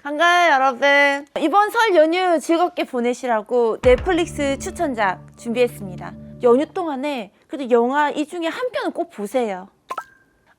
반가워요 여러분. 이번 설 연휴 즐겁게 보내시라고 넷플릭스 추천작 준비했습니다. 연휴 동안에 그래도 영화 이 중에 한 편은 꼭 보세요.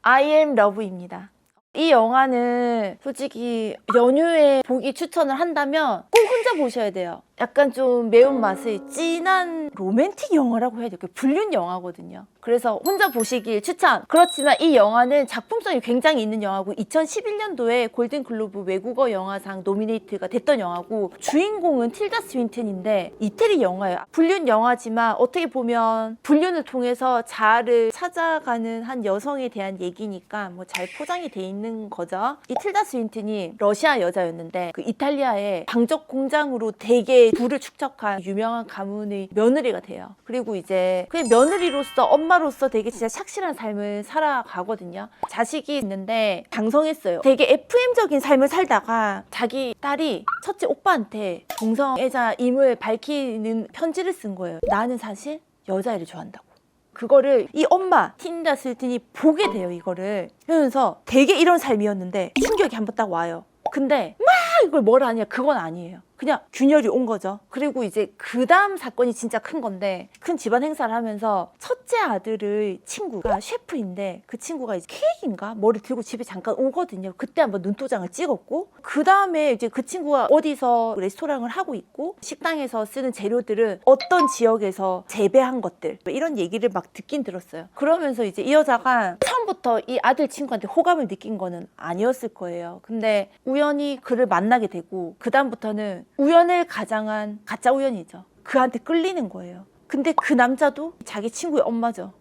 I am Love입니다. 이 영화는 솔직히 연휴에 보기 추천을 한다면 꼭 혼자 보셔야 돼요. 약간 좀 매운맛의 진한 로맨틱 영화라고 해야 될까요? 불륜 영화거든요. 그래서 혼자 보시길 추천! 그렇지만 이 영화는 작품성이 굉장히 있는 영화고 2011년도에 골든글로브 외국어 영화상 노미네이트가 됐던 영화고 주인공은 틸다 스윈튼인데 이태리 영화예요. 불륜 영화지만 어떻게 보면 불륜을 통해서 자아를 찾아가는 한 여성에 대한 얘기니까 뭐 잘 포장이 돼 있는 거죠. 이 틸다 스윈튼이 러시아 여자였는데 그 이탈리아의 방적 공장으로 되게 부를 축적한 유명한 가문의 며느리가 돼요. 그리고 이제 그 며느리로서 엄마로서 되게 진짜 착실한 삶을 살아가거든요. 자식이 있는데 장성했어요. 되게 FM적인 삶을 살다가 자기 딸이 첫째 오빠한테 동성애자임을 밝히는 편지를 쓴 거예요. 나는 사실 여자애를 좋아한다고. 그거를 이 엄마 틸다 스윈튼이 보게 돼요. 이거를 그러면서 되게 이런 삶이었는데 충격이 한번 딱 와요. 근데 막 이걸 뭘 하냐, 그건 아니에요. 그냥 균열이 온 거죠. 그리고 이제 그 다음 사건이 진짜 큰 건데, 큰 집안 행사를 하면서 첫째 아들의 친구가 셰프인데 그 친구가 이제 케이크인가 뭐를 들고 집에 잠깐 오거든요. 그때 한번 눈도장을 찍었고, 그 다음에 이제 그 친구가 어디서 레스토랑을 하고 있고 식당에서 쓰는 재료들은 어떤 지역에서 재배한 것들, 이런 얘기를 막 듣긴 들었어요. 그러면서 이제 이 여자가 처음부터 이 아들 친구한테 호감을 느낀 거는 아니었을 거예요. 근데 우연히 그를 만나게 되고 그 다음부터는 우연을 가장한 가짜 우연이죠. 그한테 끌리는 거예요. 근데 그 남자도 자기 친구의 엄마죠.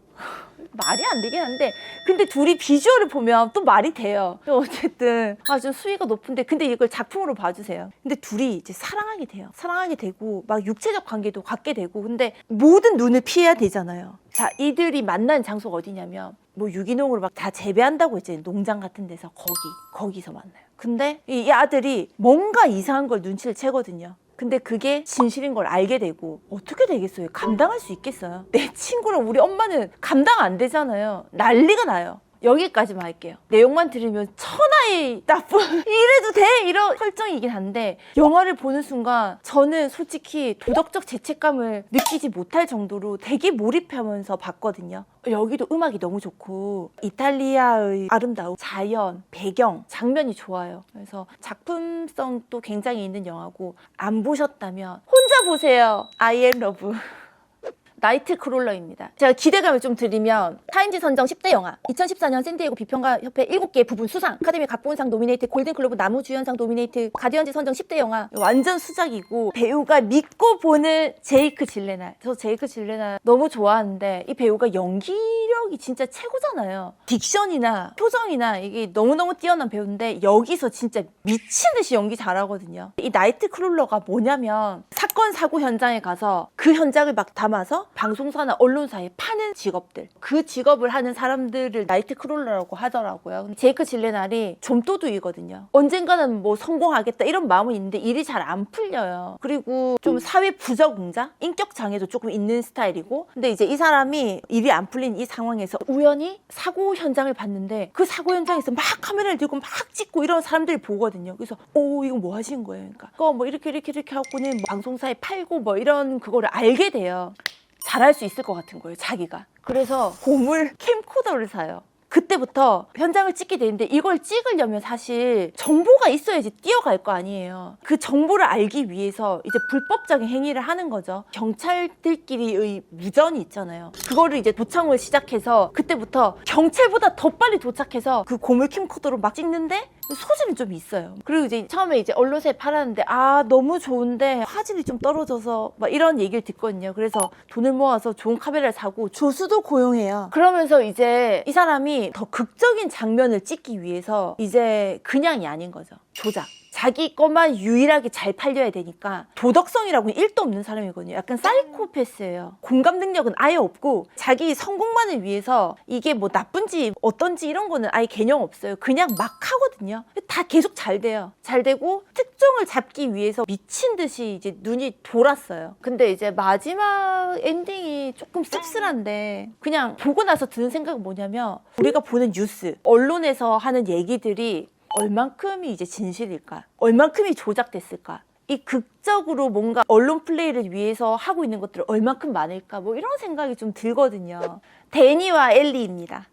말이 안 되긴 한데, 근데 둘이 비주얼을 보면 또 말이 돼요. 어쨌든 좀 수위가 높은데, 근데 이걸 작품으로 봐주세요. 근데 둘이 이제 사랑하게 돼요. 사랑하게 되고 막 육체적 관계도 갖게 되고, 근데 모든 눈을 피해야 되잖아요. 자, 이들이 만난 장소가 어디냐면 뭐 유기농으로 막 다 재배한다고 했잖아요. 농장 같은 데서 거기서 만나요. 근데 이 아들이 뭔가 이상한 걸 눈치를 채거든요. 근데 그게 진실인 걸 알게 되고 어떻게 되겠어요? 감당할 수 있겠어요? 내 친구랑 우리 엄마는 감당 안 되잖아요. 난리가 나요. 여기까지만 할게요. 내용만 들으면 천하의 나쁜 이래도 돼? 이런 설정이긴 한데, 영화를 보는 순간 저는 솔직히 도덕적 죄책감을 느끼지 못할 정도로 되게 몰입하면서 봤거든요. 여기도 음악이 너무 좋고 이탈리아의 아름다운 자연, 배경, 장면이 좋아요. 그래서 작품성도 굉장히 있는 영화고, 안 보셨다면 혼자 보세요. I am Love. 나이트크롤러입니다. 제가 기대감을 좀 드리면, 타임지 선정 10대 영화, 2014년 샌디에고 비평가 협회 7개 부분 수상, 아카데미 각본상 노미네이트, 골든글로브 나무주연상 노미네이트, 가디언즈 선정 10대 영화, 완전 수작이고, 배우가 믿고 보는 제이크 질레날. 저 제이크 질레날 너무 좋아하는데 이 배우가 연기력이 진짜 최고잖아요. 딕션이나 표정이나 이게 너무너무 뛰어난 배우인데 여기서 진짜 미친 듯이 연기 잘하거든요. 이 나이트크롤러가 뭐냐면, 사건 사고 현장에 가서 그 현장을 막 담아서 방송사나 언론사에 파는 직업들, 그 직업을 하는 사람들을 나이트크롤러라고 하더라고요. 제이크 질레날이 좀도둑이거든요. 언젠가는 뭐 성공하겠다 이런 마음은 있는데 일이 잘 안 풀려요. 그리고 좀 사회 부적응자, 인격 장애도 조금 있는 스타일이고, 근데 이제 이 사람이 일이 안 풀린 이 상황에서 우연히 사고 현장을 봤는데, 그 사고 현장에서 막 카메라를 들고 막 찍고 이런 사람들을 보거든요. 그래서 이거 뭐 하신 거예요? 그러니까 그거 뭐 이렇게 하고는 뭐 방송사에 팔고 뭐 이런 그거를 알게 돼요. 잘할 수 있을 것 같은 거예요, 자기가. 그래서 고물 캠코더를 사요. 그때부터 현장을 찍게 되는데, 이걸 찍으려면 사실 정보가 있어야지 뛰어갈 거 아니에요. 그 정보를 알기 위해서 이제 불법적인 행위를 하는 거죠. 경찰들끼리의 무전이 있잖아요. 그거를 이제 도청을 시작해서, 그때부터 경찰보다 더 빨리 도착해서 그 고물 캠코더로 막 찍는데 소질은 좀 있어요. 그리고 이제 처음에 이제 언론사에 팔았는데 너무 좋은데 화질이 좀 떨어져서 막 이런 얘기를 듣거든요. 그래서 돈을 모아서 좋은 카메라를 사고 조수도 고용해요. 그러면서 이제 이 사람이 더 극적인 장면을 찍기 위해서 이제 그냥이 아닌 거죠. 조작. 자기 것만 유일하게 잘 팔려야 되니까 도덕성이라고는 1도 없는 사람이거든요. 약간 사이코패스예요. 공감 능력은 아예 없고 자기 성공만을 위해서 이게 뭐 나쁜지 어떤지 이런 거는 아예 개념 없어요. 그냥 막 하거든요. 다 계속 잘 돼요. 잘 되고 특종을 잡기 위해서 미친 듯이 이제 눈이 돌았어요. 근데 이제 마지막 엔딩이 조금 씁쓸한데, 그냥 보고 나서 드는 생각은 뭐냐면, 우리가 보는 뉴스, 언론에서 하는 얘기들이 얼만큼이 이제 진실일까? 얼만큼이 조작됐을까? 이 극적으로 뭔가 언론 플레이를 위해서 하고 있는 것들이 얼만큼 많을까? 뭐 이런 생각이 좀 들거든요. 데니와 엘리입니다.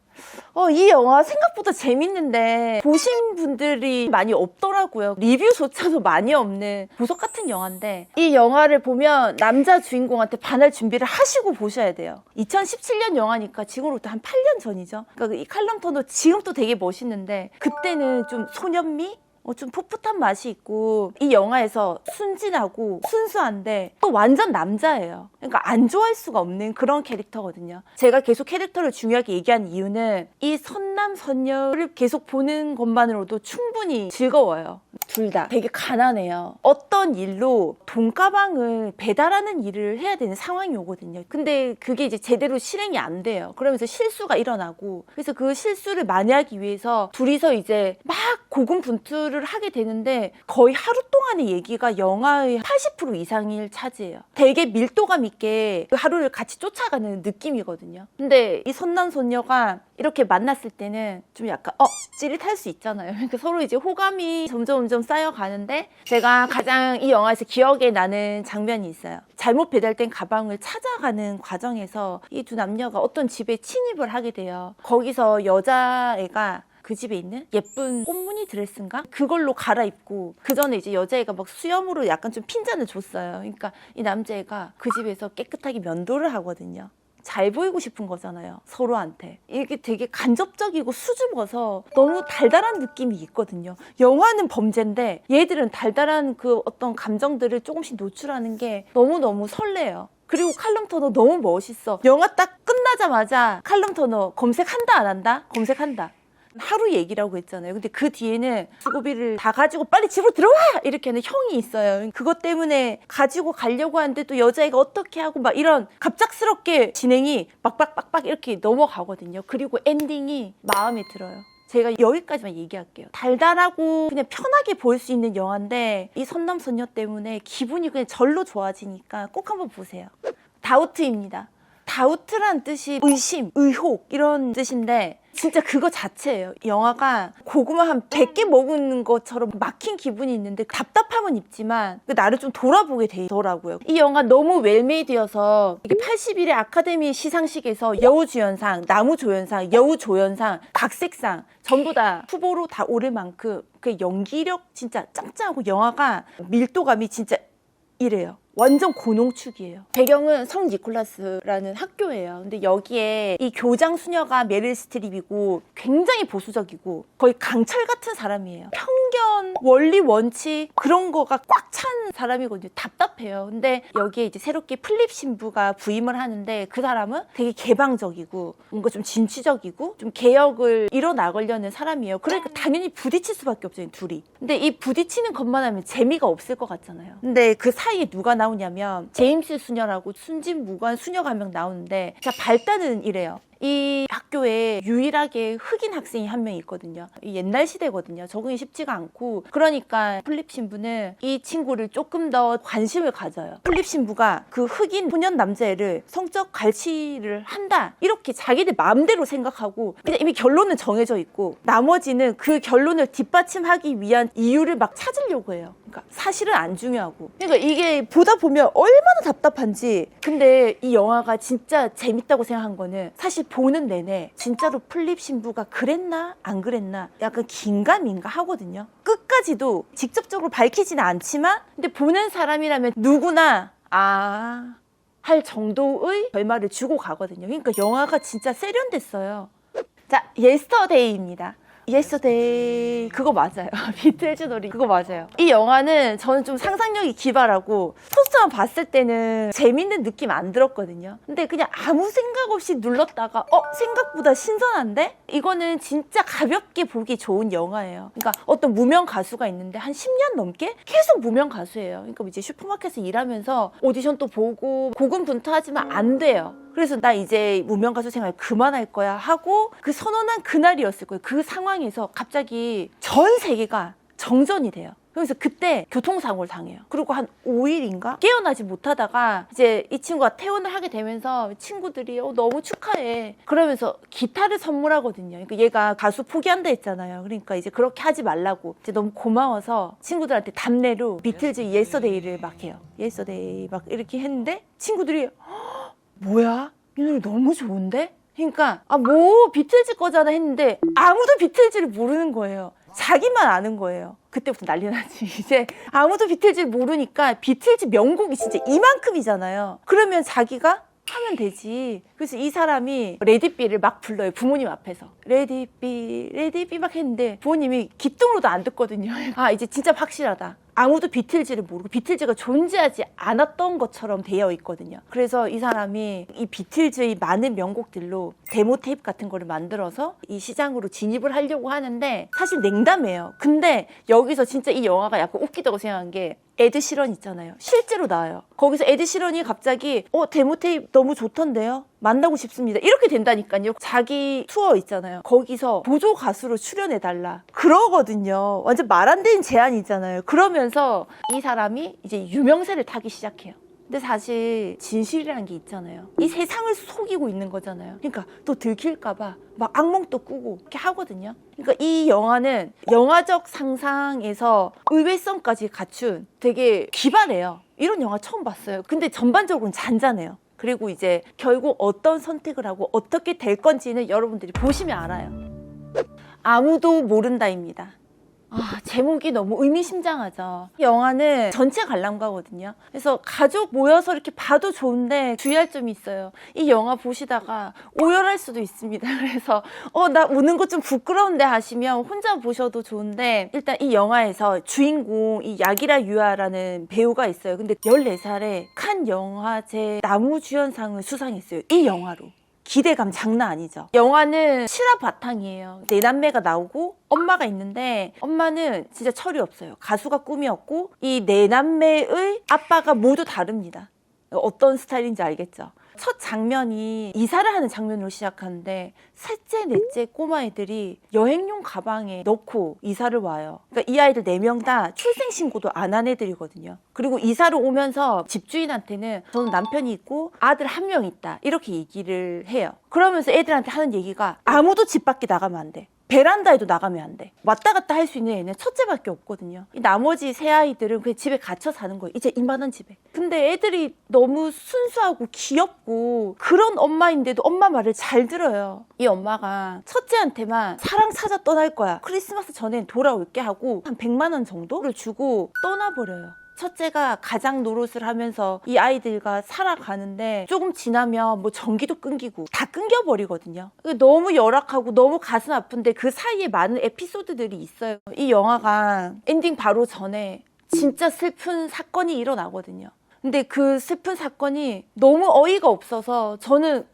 이 영화 생각보다 재밌는데 보신 분들이 많이 없더라고요. 리뷰조차도 많이 없는 보석 같은 영화인데, 이 영화를 보면 남자 주인공한테 반할 준비를 하시고 보셔야 돼요. 2017년 영화니까 지금으로부터 한 8년 전이죠. 그러니까 이 칼럼 터너 지금도 되게 멋있는데 그때는 좀 소년미? 좀 풋풋한 맛이 있고, 이 영화에서 순진하고 순수한데 또 완전 남자예요. 그러니까 안 좋아할 수가 없는 그런 캐릭터거든요. 제가 계속 캐릭터를 중요하게 얘기한 이유는 이 선남 선녀를 계속 보는 것만으로도 충분히 즐거워요. 둘 다 되게 가난해요. 어떤 일로 돈가방을 배달하는 일을 해야 되는 상황이 오거든요. 근데 그게 이제 제대로 실행이 안 돼요. 그러면서 실수가 일어나고, 그래서 그 실수를 만회하기 위해서 둘이서 이제 막 고군분투를 하게 되는데, 거의 하루 동안의 얘기가 영화의 80% 이상을 차지해요. 되게 밀도감 있게 그 하루를 같이 쫓아가는 느낌이거든요. 근데 이 선남선녀가 이렇게 만났을 때는 좀 약간 찌릿할 수 있잖아요. 그러니까 서로 이제 호감이 점점 쌓여가는데, 제가 가장 이 영화에서 기억에 나는 장면이 있어요. 잘못 배달된 가방을 찾아가는 과정에서 이 두 남녀가 어떤 집에 침입을 하게 돼요. 거기서 여자애가 그 집에 있는 예쁜 꽃무늬 드레스인가? 그걸로 갈아입고, 그 전에 이제 여자애가 막 수염으로 약간 좀 핀잔을 줬어요. 그러니까 이 남자애가 그 집에서 깨끗하게 면도를 하거든요. 잘 보이고 싶은 거잖아요, 서로한테. 이게 되게 간접적이고 수줍어서 너무 달달한 느낌이 있거든요. 영화는 범죄인데 얘들은 달달한 그 어떤 감정들을 조금씩 노출하는 게 너무너무 설레요. 그리고 칼럼 터너 너무 멋있어. 영화 딱 끝나자마자 칼럼 터너 검색한다 안 한다? 검색한다. 하루 얘기라고 했잖아요. 근데 그 뒤에는 수고비를 다 가지고 빨리 집으로 들어와! 이렇게 하는 형이 있어요. 그것 때문에 가지고 가려고 하는데 또 여자애가 어떻게 하고 막 이런 갑작스럽게 진행이 빡빡빡빡 이렇게 넘어가거든요. 그리고 엔딩이 마음에 들어요. 제가 여기까지만 얘기할게요. 달달하고 그냥 편하게 볼 수 있는 영화인데, 이 선남선녀 때문에 기분이 그냥 절로 좋아지니까 꼭 한번 보세요. 다우트입니다. 다우트란 뜻이 의심, 의혹 이런 뜻인데 진짜 그거 자체예요. 영화가 고구마 한 100개 먹은 것처럼 막힌 기분이 있는데 답답함은 있지만 나를 좀 돌아보게 되더라고요. 이 영화 너무 웰메이드여서 이게 81회 아카데미 시상식에서 여우주연상, 나무조연상, 여우조연상, 각색상 전부 다 후보로 다 오를 만큼 그 연기력 진짜 짱짱하고, 영화가 밀도감이 진짜 이래요. 완전 고농축이에요. 배경은 성 니콜라스라는 학교예요. 근데 여기에 이 교장 수녀가 메릴 스트립이고 굉장히 보수적이고 거의 강철 같은 사람이에요. 편견, 원리, 원칙 그런 거가 꽉 찬 사람이거든요. 답답해요. 근데 여기에 이제 새롭게 플립 신부가 부임을 하는데, 그 사람은 되게 개방적이고 뭔가 좀 진취적이고 좀 개혁을 이뤄나가려는 사람이에요. 그러니까 당연히 부딪힐 수밖에 없어요, 둘이. 근데 이 부딪히는 것만 하면 재미가 없을 것 같잖아요. 근데 그 사이에 누가 나오냐면 제임스 수녀라고 순진무구한 수녀가 한 명 나오는데, 자, 발단은 이래요. 이 학교에 유일하게 흑인 학생이 한 명 있거든요. 옛날 시대거든요. 적응이 쉽지가 않고, 그러니까 플립 신부는 이 친구를 조금 더 관심을 가져요. 플립 신부가 그 흑인 소년 남자애를 성적 갈취를 한다 이렇게 자기들 마음대로 생각하고 그냥 이미 결론은 정해져 있고, 나머지는 그 결론을 뒷받침하기 위한 이유를 막 찾으려고 해요. 그러니까 사실은 안 중요하고. 그러니까 이게 보다 보면 얼마나 답답한지. 근데 이 영화가 진짜 재밌다고 생각한 거는, 사실 보는 내내 진짜로 플립 신부가 그랬나 안 그랬나 약간 긴가민가 하거든요. 끝까지도 직접적으로 밝히지는 않지만, 근데 보는 사람이라면 누구나 할 정도의 결말을 주고 가거든요. 그러니까 영화가 진짜 세련됐어요. 자, 예스터데이입니다. 예스터데이 그거 맞아요. 비틀즈 놀이 그거 맞아요. 이 영화는 저는 좀 상상력이 기발하고, 포스터만 봤을 때는 재밌는 느낌 안 들었거든요. 근데 그냥 아무 생각 없이 눌렀다가 생각보다 신선한데? 이거는 진짜 가볍게 보기 좋은 영화예요. 그러니까 어떤 무명 가수가 있는데 한 10년 넘게 계속 무명 가수예요. 그러니까 이제 슈퍼마켓에서 일하면서 오디션도 보고 고군분투하지만 안 돼요. 그래서 나 이제 무명 가수 생활 그만할 거야 하고 그 선언한 그날이었을 거예요. 그 상황에서 갑자기 전 세계가 정전이 돼요. 그래서 그때 교통사고를 당해요. 그리고 한 5일인가 깨어나지 못하다가 이제 이 친구가 퇴원을 하게 되면서 친구들이 너무 축하해 그러면서 기타를 선물하거든요. 그러니까 얘가 가수 포기한다 했잖아요. 그러니까 이제 그렇게 하지 말라고 이제 너무 고마워서 친구들한테 답례로 비틀즈 예스터데이를 막 해요. 예스터데이 막 이렇게 했는데 친구들이 뭐야? 이 노래 너무 좋은데? 그러니까 뭐 비틀즈 거잖아 했는데 아무도 비틀즈를 모르는 거예요. 자기만 아는 거예요. 그때부터 난리 나지. 이제 아무도 비틀즈를 모르니까 비틀즈 명곡이 진짜 이만큼이잖아요. 그러면 자기가 하면 되지. 그래서 이 사람이 레디비를 막 불러요. 부모님 앞에서. 레디비, 레디비 막 했는데 부모님이 귀뚱으로도 안 듣거든요. 이제 진짜 확실하다. 아무도 비틀즈를 모르고 비틀즈가 존재하지 않았던 것처럼 되어 있거든요. 그래서 이 사람이 이 비틀즈의 많은 명곡들로 데모 테이프 같은 거를 만들어서 이 시장으로 진입을 하려고 하는데 사실 냉담해요. 근데 여기서 진짜 이 영화가 약간 웃기다고 생각한 게 에드 시런 있잖아요. 실제로 나와요. 거기서 에드 시런이 갑자기 데모 테이프 너무 좋던데요? 만나고 싶습니다. 이렇게 된다니까요. 자기 투어 있잖아요. 거기서 보조 가수로 출연해달라. 그러거든요. 완전 말 안 되는 제안이잖아요. 그러면서 이 사람이 이제 유명세를 타기 시작해요. 근데 사실 진실이라는 게 있잖아요. 이 세상을 속이고 있는 거잖아요. 그러니까 또 들킬까봐 막 악몽도 꾸고 이렇게 하거든요. 그러니까 이 영화는 영화적 상상에서 의외성까지 갖춘 되게 기발해요. 이런 영화 처음 봤어요. 근데 전반적으로는 잔잔해요. 그리고 이제 결국 어떤 선택을 하고 어떻게 될 건지는 여러분들이 보시면 알아요. 아무도 모른다입니다. 제목이 너무 의미심장하죠. 이 영화는 전체 관람가거든요. 그래서 가족 모여서 이렇게 봐도 좋은데 주의할 점이 있어요. 이 영화 보시다가 오열할 수도 있습니다. 그래서 나 우는 거 좀 부끄러운데 하시면 혼자 보셔도 좋은데 일단 이 영화에서 주인공 이 야기라 유아라는 배우가 있어요. 근데 14살에 칸 영화제 나무주연상을 수상했어요. 이 영화로. 기대감 장난 아니죠. 영화는 실화 바탕이에요. 네 남매가 나오고 엄마가 있는데 엄마는 진짜 철이 없어요. 가수가 꿈이었고 이 네 남매의 아빠가 모두 다릅니다. 어떤 스타일인지 알겠죠? 첫 장면이 이사를 하는 장면으로 시작하는데 셋째, 넷째 꼬마애들이 여행용 가방에 넣고 이사를 와요. 그러니까 이 아이들 4명 다 출생신고도 안 한 애들이거든요. 그리고 이사를 오면서 집주인한테는 저는 남편이 있고 아들 1명 있다 이렇게 얘기를 해요. 그러면서 애들한테 하는 얘기가 아무도 집 밖에 나가면 안 돼. 베란다에도 나가면 안 돼. 왔다 갔다 할 수 있는 애는 첫째밖에 없거든요. 이 나머지 세 아이들은 그냥 집에 갇혀 사는 거예요. 이제 이만한 집에. 근데 애들이 너무 순수하고 귀엽고 그런 엄마인데도 엄마 말을 잘 들어요. 이 엄마가 첫째한테만 사랑 찾아 떠날 거야. 크리스마스 전엔 돌아올게 하고 한 100만 원 정도를 주고 떠나버려요. 첫째가 가장 노릇을 하면서 이 아이들과 살아가는데 조금 지나면 뭐 전기도 끊기고 다 끊겨버리거든요. 너무 열악하고 너무 가슴 아픈데 그 사이에 많은 에피소드들이 있어요. 이 영화가 엔딩 바로 전에 진짜 슬픈 사건이 일어나거든요. 근데 그 슬픈 사건이 너무 어이가 없어서 저는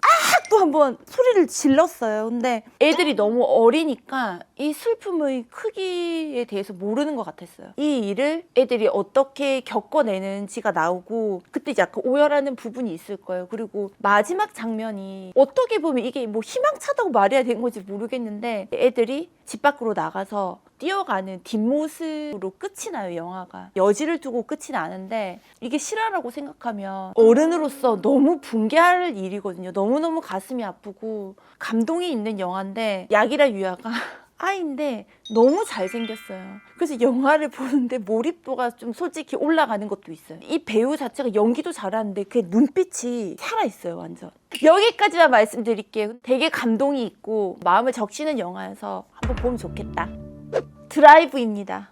또 한번 소리를 질렀어요. 근데 애들이 너무 어리니까 이 슬픔의 크기에 대해서 모르는 것 같았어요. 이 일을 애들이 어떻게 겪어내는지가 나오고 그때 약간 오열하는 부분이 있을 거예요. 그리고 마지막 장면이 어떻게 보면 이게 뭐 희망차다고 말해야 되는 건지 모르겠는데 애들이 집 밖으로 나가서 뛰어가는 뒷모습으로 끝이 나요. 영화가 여지를 두고 끝이 나는데 이게 실화라고 생각하면 어른으로서 너무 붕괴할 일이거든요. 너무너무 가슴이 아프고 감동이 있는 영화인데 야기라 유아가 아이인데 너무 잘생겼어요. 그래서 영화를 보는데 몰입도가 좀 솔직히 올라가는 것도 있어요. 이 배우 자체가 연기도 잘하는데 그 눈빛이 살아있어요. 완전. 여기까지만 말씀드릴게요. 되게 감동이 있고 마음을 적시는 영화여서 한번 보면 좋겠다. 드라이브입니다.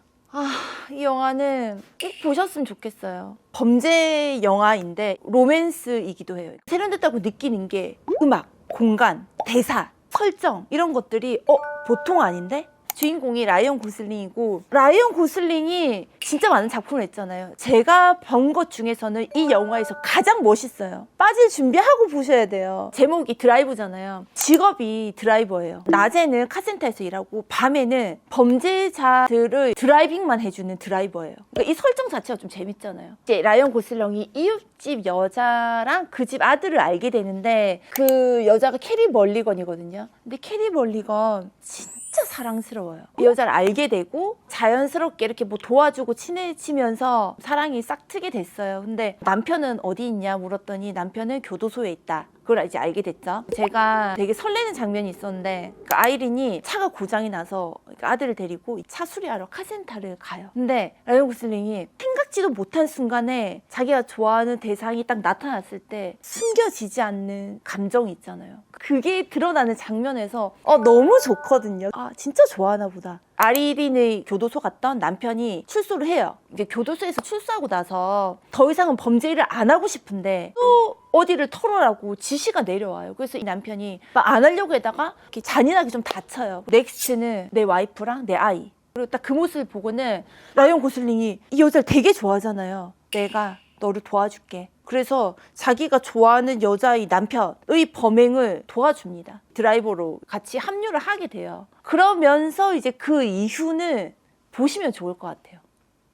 이 영화는 꼭 보셨으면 좋겠어요. 범죄 영화인데 로맨스이기도 해요. 세련됐다고 느끼는 게 음악, 공간, 대사, 설정 이런 것들이 보통 아닌데? 주인공이 라이언 고슬링이고 라이언 고슬링이 진짜 많은 작품을 했잖아요. 제가 본 것 중에서는 이 영화에서 가장 멋있어요. 빠질 준비하고 보셔야 돼요. 제목이 드라이브잖아요. 직업이 드라이버예요. 낮에는 카센터에서 일하고 밤에는 범죄자들을 드라이빙만 해주는 드라이버예요. 그러니까 이 설정 자체가 좀 재밌잖아요. 이제 라이언 고슬링이 이웃집 여자랑 그 집 아들을 알게 되는데 그 여자가 캐리 멀리건이거든요. 근데 캐리 멀리건 진짜 진짜 사랑스러워요. 이 여자를 알게 되고 자연스럽게 이렇게 뭐 도와주고 친해지면서 사랑이 싹 트게 됐어요. 근데 남편은 어디 있냐 물었더니 남편은 교도소에 있다. 그걸 이제 알게 됐죠. 제가 되게 설레는 장면이 있었는데 그 아이린이 차가 고장이 나서 아들을 데리고 차 수리하러 카센터를 가요. 근데 라이언 고슬링이 생각지도 못한 순간에 자기가 좋아하는 대상이 딱 나타났을 때 숨겨지지 않는 감정이 있잖아요. 그게 드러나는 장면에서 너무 좋거든요. 아 진짜 좋아하나 보다. 아이린의 교도소 갔던 남편이 출소를 해요. 이제 교도소에서 출소하고 나서 더 이상은 범죄 일을 안 하고 싶은데 또 어디를 털어라고 지시가 내려와요. 그래서 이 남편이 막 안 하려고 하다가 이렇게 잔인하게 좀 다쳐요. 넥스트는 내 와이프랑 내 아이. 그리고 딱 그 모습을 보고는 라이언 고슬링이 이 여자를 되게 좋아하잖아요. 내가 너를 도와줄게. 그래서 자기가 좋아하는 여자의 남편의 범행을 도와줍니다. 드라이버로 같이 합류를 하게 돼요. 그러면서 이제 그 이후는 보시면 좋을 것 같아요.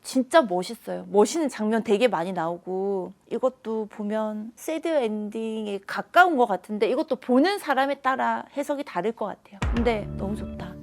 진짜 멋있어요. 멋있는 장면 되게 많이 나오고 이것도 보면 새드 엔딩에 가까운 것 같은데 이것도 보는 사람에 따라 해석이 다를 것 같아요. 근데 너무 좋다.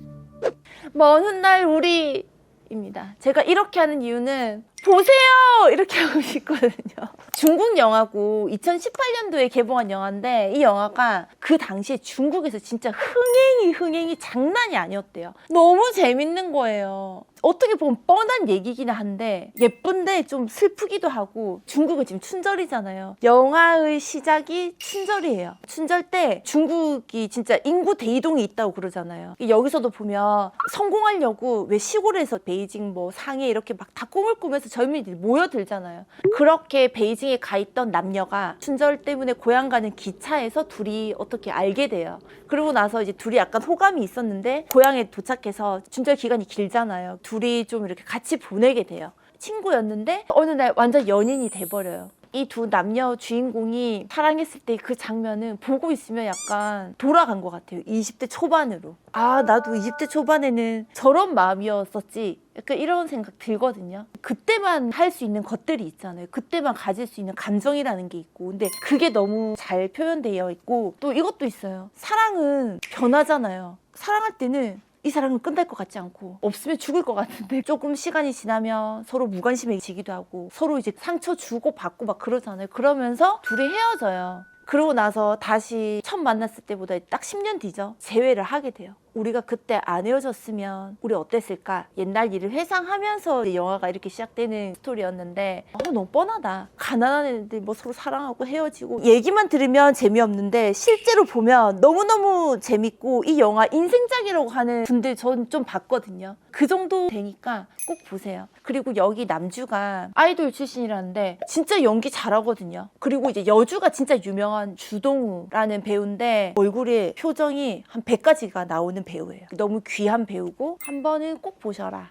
먼 훗날 우리입니다. 제가 이렇게 하는 이유는 보세요! 이렇게 하고 싶거든요. 중국 영화고 2018년도에 개봉한 영화인데 이 영화가 그 당시에 중국에서 진짜 흥행이 장난이 아니었대요. 너무 재밌는 거예요. 어떻게 보면 뻔한 얘기긴 한데 예쁜데 좀 슬프기도 하고 중국은 지금 춘절이잖아요. 영화의 시작이 춘절이에요. 춘절 때 중국이 진짜 인구 대이동이 있다고 그러잖아요. 여기서도 보면 성공하려고 왜 시골에서 베이징 뭐 상해 이렇게 막 다 꿈을 꾸면서 젊은이들이 모여들잖아요. 그렇게 베이징에 가 있던 남녀가 춘절 때문에 고향 가는 기차에서 둘이 어떻게 알게 돼요. 그러고 나서 이제 둘이 약간 호감이 있었는데 고향에 도착해서 춘절 기간이 길잖아요. 둘이 좀 이렇게 같이 보내게 돼요. 친구였는데 어느 날 완전 연인이 돼버려요. 이 두 남녀 주인공이 사랑했을 때 그 장면은 보고 있으면 약간 돌아간 것 같아요. 20대 초반으로. 아 나도 20대 초반에는 저런 마음이었었지. 약간 이런 생각 들거든요. 그때만 할 수 있는 것들이 있잖아요. 그때만 가질 수 있는 감정이라는 게 있고. 근데 그게 너무 잘 표현되어 있고 또 이것도 있어요. 사랑은 변하잖아요. 사랑할 때는 이 사랑은 끝날 것 같지 않고 없으면 죽을 것 같은데 조금 시간이 지나면 서로 무관심해지기도 하고 서로 이제 상처 주고 받고 막 그러잖아요. 그러면서 둘이 헤어져요. 그러고 나서 다시 처음 만났을 때보다 딱 10년 뒤죠. 재회를 하게 돼요. 우리가 그때 안 헤어졌으면 우리 어땠을까? 옛날 일을 회상하면서 영화가 이렇게 시작되는 스토리였는데 너무 뻔하다. 가난한 애들 뭐 서로 사랑하고 헤어지고 얘기만 들으면 재미없는데 실제로 보면 너무너무 재밌고 이 영화 인생작이라고 하는 분들 전 좀 봤거든요. 그 정도 되니까 꼭 보세요. 그리고 여기 남주가 아이돌 출신이라는데 진짜 연기 잘하거든요. 그리고 이제 여주가 진짜 유명한 주동우라는 배우인데 얼굴에 표정이 한 100가지가 나오는 배우예요. 너무 귀한 배우고 한 번은 꼭 보셔라.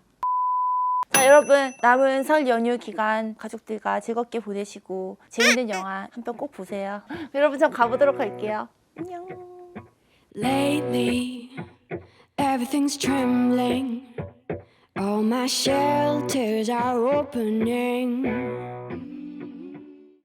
자 여러분 남은 설 연휴 기간 가족들과 즐겁게 보내시고 재밌는 영화 한 편 꼭 보세요. 여러분 전 가보도록 할게요. 안녕. Lately, everything's trembling. All my shelters are opening.